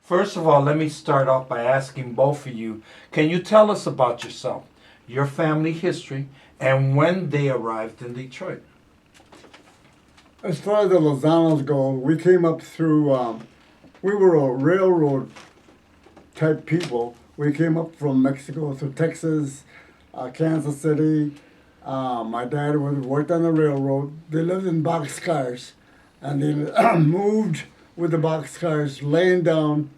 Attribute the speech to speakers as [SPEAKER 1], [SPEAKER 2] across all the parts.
[SPEAKER 1] First of all, let me start off by asking both of you, can you tell us about yourself, your family history, and when they arrived in Detroit?
[SPEAKER 2] As far as the Lozanos go, we came up through, we were a railroad type people. We came up from Mexico through Texas, Kansas City. My dad worked on the railroad. They lived in boxcars, and they moved with the boxcars, laying down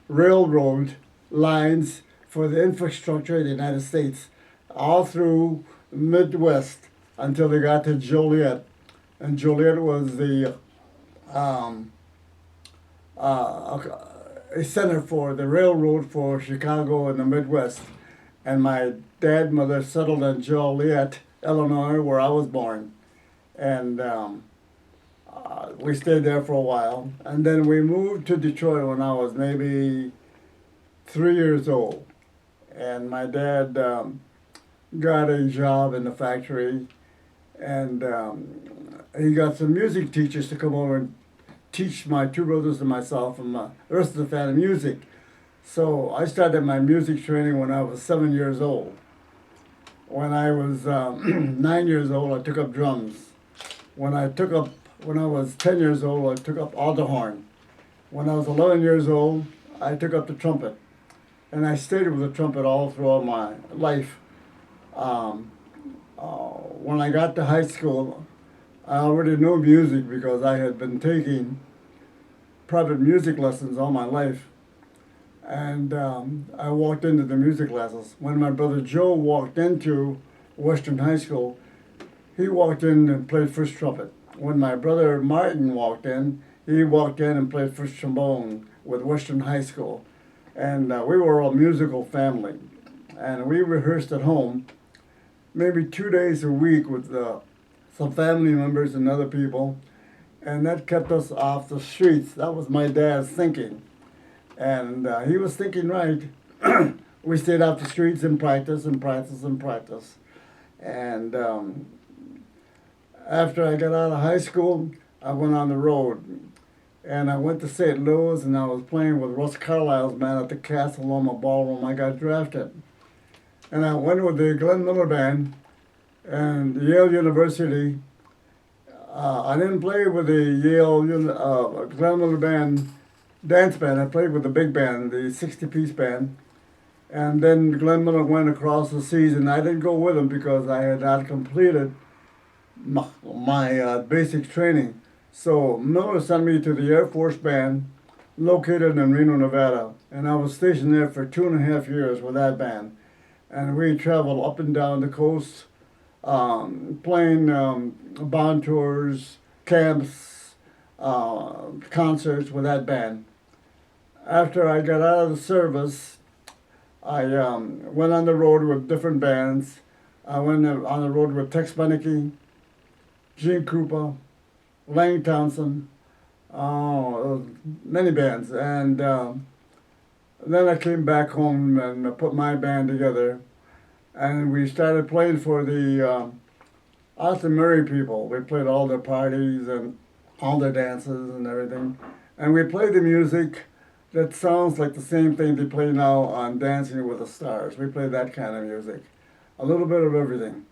[SPEAKER 2] railroad lines for the infrastructure of the United States, all through Midwest until they got to Joliet. And Joliet was the a center for the railroad for Chicago and the Midwest. And my dad and mother settled in Joliet, Illinois, where I was born. And we stayed there for a while. And then we moved to Detroit when I was maybe 3 years old. And my dad got a job in the factory, and he got some music teachers to come over and teach my two brothers and myself and the rest of the family music. So I started my music training when I was 7 years old. When I was 9 years old, I took up drums. When I was 10 years old, I took up alto horn. When I was 11 years old, I took up the trumpet. And I stayed with the trumpet all throughout my life. When I got to high school, I already knew music because I had been taking private music lessons all my life. And I walked into the music classes. When my brother Joe walked into Western High School, he walked in and played first trumpet. When my brother Martin walked in, he walked in and played first trombone with Western High School. And we were a musical family. And we rehearsed at home maybe 2 days a week with some family members and other people. And that kept us off the streets. That was my dad's thinking. And he was thinking right. We stayed off the streets and practice and practice and practice. And after I got out of high school, I went on the road. And I went to St. Louis, and I was playing with Russ Carlisle's band at the Castle Loma Ballroom. I got drafted. And I went with the Glenn Miller Band and Yale University. I didn't play with the Yale Glenn Miller Band dance band. I played with the big band, the 60-piece band. And then Glenn Miller went across the seas, and I didn't go with him because I had not completed my basic training. So Miller sent me to the Air Force Band located in Reno, Nevada. And I was stationed there for 2.5 years with that band. And we traveled up and down the coast, playing bond tours, camps, concerts with that band. After I got out of the service, I went on the road with different bands. I went on the road with Tex Beneke, Gene Krupa, Lang Townsend, many bands. And then I came back home and put my band together. And we started playing for the Austin Murray people. We played all their parties and all their dances and everything. And we played the music that sounds like the same thing they play now on Dancing with the Stars. We played that kind of music. A little bit of everything.